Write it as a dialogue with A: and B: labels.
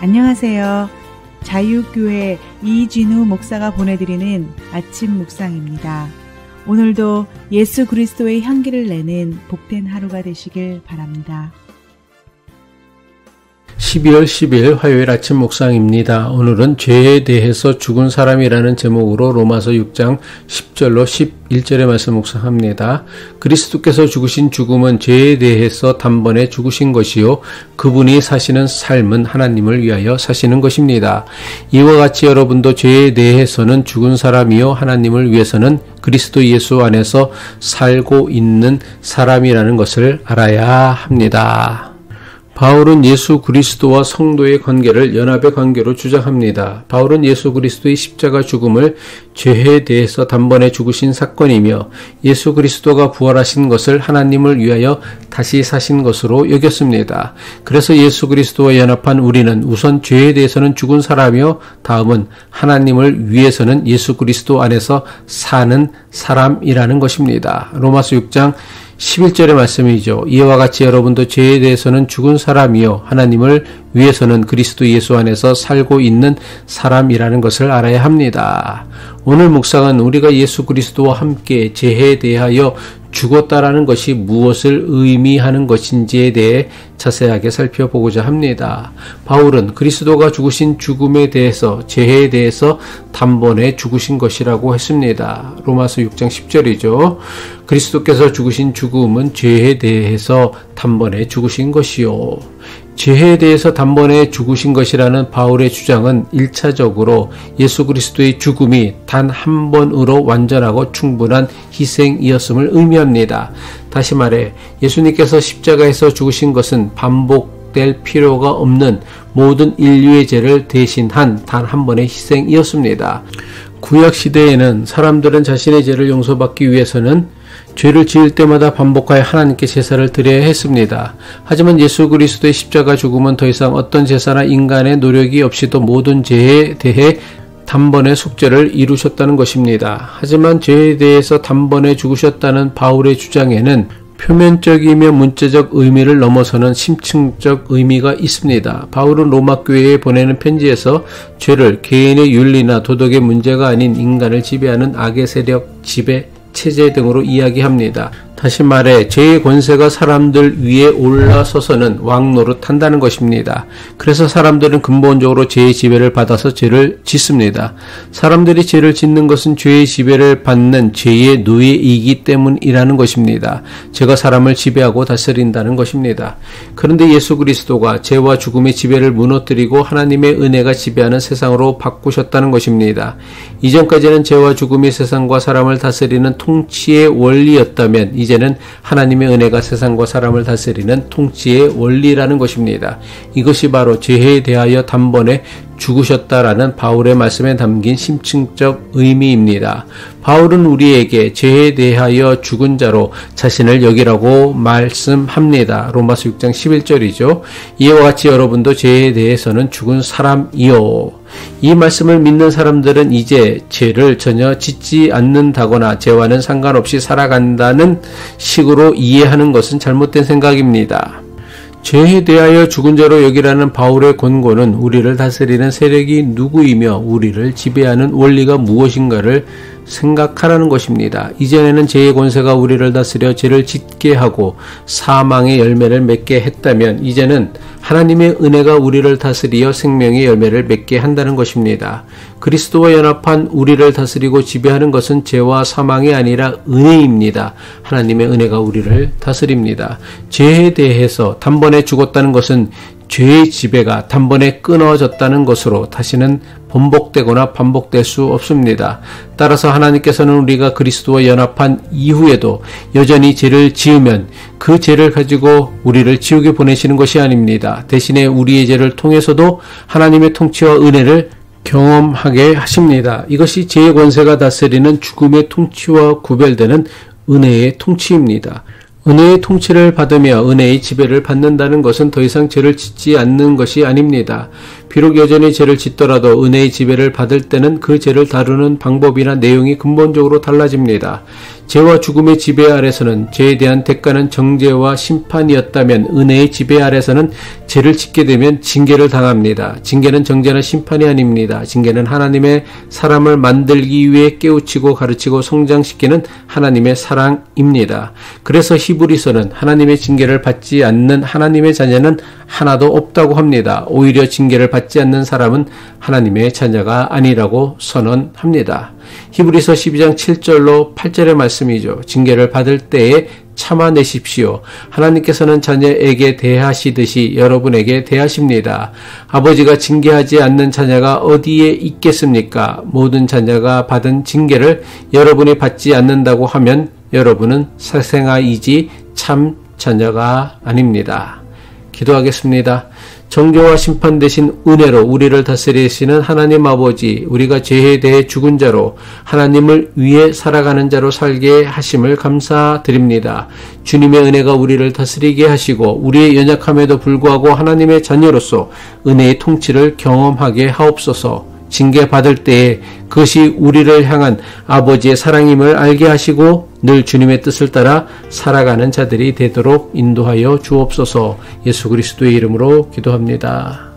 A: 안녕하세요. 자유교회 이진우 목사가 보내드리는 아침 묵상입니다. 오늘도 예수 그리스도의 향기를 내는 복된 하루가 되시길 바랍니다.
B: 12월 10일 화요일 아침 묵상입니다. 오늘은 죄에 대해서 죽은 사람이라는 제목으로 로마서 6장 10절로 11절의 말씀 묵상합니다. 그리스도께서 죽으신 죽음은 죄에 대해서 단번에 죽으신 것이요 그분이 사시는 삶은 하나님을 위하여 사시는 것입니다. 이와 같이 여러분도 죄에 대해서는 죽은 사람이요 하나님을 위해서는 그리스도 예수 안에서 살고 있는 사람이라는 것을 알아야 합니다. 바울은 예수 그리스도와 성도의 관계를 연합의 관계로 주장합니다. 바울은 예수 그리스도의 십자가 죽음을 죄에 대해서 단번에 죽으신 사건이며 예수 그리스도가 부활하신 것을 하나님을 위하여 다시 사신 것으로 여겼습니다. 그래서 예수 그리스도와 연합한 우리는 우선 죄에 대해서는 죽은 사람이요 다음은 하나님을 위해서는 예수 그리스도 안에서 사는 사람이라는 것입니다. 로마서 6장 11절의 말씀이죠. 이와 같이 여러분도 죄에 대해서는 죽은 사람이요 하나님을 위해서는 그리스도 예수 안에서 살고 있는 사람이라는 것을 알아야 합니다. 오늘 묵상은 우리가 예수 그리스도와 함께 죄에 대하여 죽었다라는 것이 무엇을 의미하는 것인지에 대해 자세하게 살펴보고자 합니다. 바울은 그리스도가 죽으신 죽음에 대해서 죄에 대해서 단번에 죽으신 것이라고 했습니다. 로마서 6장 10절이죠. 그리스도께서 죽으신 죽음은 죄에 대해서 단번에 죽으신 것이요. 죄에 대해서 단번에 죽으신 것이라는 바울의 주장은 1차적으로 예수 그리스도의 죽음이 단 한 번으로 완전하고 충분한 희생이었음을 의미합니다. 다시 말해 예수님께서 십자가에서 죽으신 것은 반복될 필요가 없는 모든 인류의 죄를 대신한 단 한 번의 희생이었습니다. 구약시대에는 사람들은 자신의 죄를 용서받기 위해서는 죄를 지을 때마다 반복하여 하나님께 제사를 드려야 했습니다. 하지만 예수 그리스도의 십자가 죽음은 더 이상 어떤 제사나 인간의 노력이 없이도 모든 죄에 대해 단번에 속죄를 이루셨다는 것입니다. 하지만 죄에 대해서 단번에 죽으셨다는 바울의 주장에는 표면적이며 문자적 의미를 넘어서는 심층적 의미가 있습니다. 바울은 로마 교회에 보내는 편지에서 죄를 개인의 윤리나 도덕의 문제가 아닌 인간을 지배하는 악의 세력, 지배, 체제 등으로 이야기합니다. 다시 말해 죄의 권세가 사람들 위에 올라서서는 왕노릇한다는 것입니다. 그래서 사람들은 근본적으로 죄의 지배를 받아서 죄를 짓습니다. 사람들이 죄를 짓는 것은 죄의 지배를 받는 죄의 노예이기 때문이라는 것입니다. 죄가 사람을 지배하고 다스린다는 것입니다. 그런데 예수 그리스도가 죄와 죽음의 지배를 무너뜨리고 하나님의 은혜가 지배하는 세상으로 바꾸셨다는 것입니다. 이전까지는 죄와 죽음이 세상과 사람을 다스리는 통치의 원리였다면 이제는 하나님의 은혜가 세상과 사람을 다스리는 통치의 원리라는 것입니다. 이것이 바로 죄에 대하여 단번에 죽으셨다라는 바울의 말씀에 담긴 심층적 의미입니다. 바울은 우리에게 죄에 대하여 죽은 자로 자신을 여기라고 말씀합니다. 로마서 6장 11절이죠. 이와 같이 여러분도 죄에 대해서는 죽은 사람이요. 이 말씀을 믿는 사람들은 이제 죄를 전혀 짓지 않는다거나 죄와는 상관없이 살아간다는 식으로 이해하는 것은 잘못된 생각입니다. 죄에 대하여 죽은 자로 여기라는 바울의 권고는 우리를 다스리는 세력이 누구이며 우리를 지배하는 원리가 무엇인가를 생각하라는 것입니다. 이전에는 죄의 권세가 우리를 다스려 죄를 짓게 하고 사망의 열매를 맺게 했다면 이제는 하나님의 은혜가 우리를 다스리어 생명의 열매를 맺게 한다는 것입니다. 그리스도와 연합한 우리를 다스리고 지배하는 것은 죄와 사망이 아니라 은혜입니다. 하나님의 은혜가 우리를 다스립니다. 죄에 대해서 단번에 죽었다는 것은 죄의 지배가 단번에 끊어졌다는 것으로 다시는 번복되거나 반복될 수 없습니다. 따라서 하나님께서는 우리가 그리스도와 연합한 이후에도 여전히 죄를 지으면 그 죄를 가지고 우리를 지옥에 보내시는 것이 아닙니다. 대신에 우리의 죄를 통해서도 하나님의 통치와 은혜를 경험하게 하십니다. 이것이 죄의 권세가 다스리는 죽음의 통치와 구별되는 은혜의 통치입니다. 은혜의 통치를 받으며 은혜의 지배를 받는다는 것은 더 이상 죄를 짓지 않는 것이 아닙니다. 비록 여전히 죄를 짓더라도 은혜의 지배를 받을 때는 그 죄를 다루는 방법이나 내용이 근본적으로 달라집니다. 죄와 죽음의 지배 아래서는 죄에 대한 대가는 정죄와 심판이었다면 은혜의 지배 아래서는 죄를 짓게 되면 징계를 당합니다. 징계는 정죄나 심판이 아닙니다. 징계는 하나님의 사람을 만들기 위해 깨우치고 가르치고 성장시키는 하나님의 사랑입니다. 그래서 히브리서는 하나님의 징계를 받지 않는 하나님의 자녀는 하나도 없다고 합니다. 오히려 징계를 받지 않는 사람은 하나님의 자녀가 아니라고 선언합니다. 히브리서 12장 7절로 8절의 말씀이죠. 징계를 받을 때에 참아내십시오. 하나님께서는 자녀에게 대하시듯이 여러분에게 대하십니다. 아버지가 징계하지 않는 자녀가 어디에 있겠습니까? 모든 자녀가 받은 징계를 여러분이 받지 않는다고 하면 여러분은 사생아이지 참 자녀가 아닙니다. 기도하겠습니다. 정죄와 심판 대신 은혜로 우리를 다스리시는 하나님 아버지, 우리가 죄에 대해 죽은 자로 하나님을 위해 살아가는 자로 살게 하심을 감사드립니다. 주님의 은혜가 우리를 다스리게 하시고 우리의 연약함에도 불구하고 하나님의 자녀로서 은혜의 통치를 경험하게 하옵소서. 징계받을 때에 그것이 우리를 향한 아버지의 사랑임을 알게 하시고 늘 주님의 뜻을 따라 살아가는 자들이 되도록 인도하여 주옵소서. 예수 그리스도의 이름으로 기도합니다.